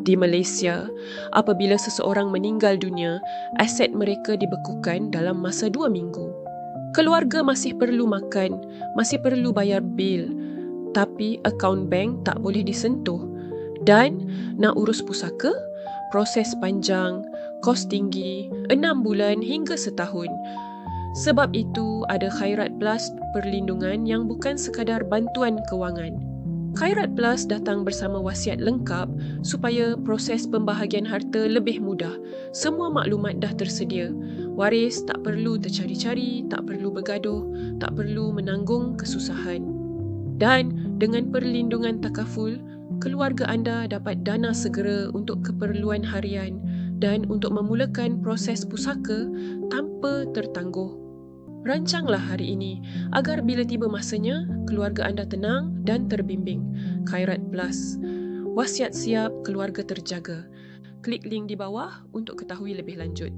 Di Malaysia, apabila seseorang meninggal dunia, aset mereka dibekukan dalam masa 2 minggu. Keluarga masih perlu makan, masih perlu bayar bil, tapi akaun bank tak boleh disentuh. Dan nak urus pusaka, proses panjang, kos tinggi, 6 bulan hingga setahun. Sebab itu ada Khairat Plus perlindungan yang bukan sekadar bantuan kewangan. Khairat Plus datang bersama wasiat lengkap supaya proses pembahagian harta lebih mudah. Semua maklumat dah tersedia. Waris tak perlu tercari-cari, tak perlu bergaduh, tak perlu menanggung kesusahan. Dan dengan perlindungan takaful, keluarga anda dapat dana segera untuk keperluan harian dan untuk memulakan proses pusaka tanpa tertangguh. Rancanglah hari ini agar bila tiba masanya, keluarga anda tenang dan terbimbing. Khairat Plus. Wasiat siap, keluarga terjaga. Klik link di bawah untuk ketahui lebih lanjut.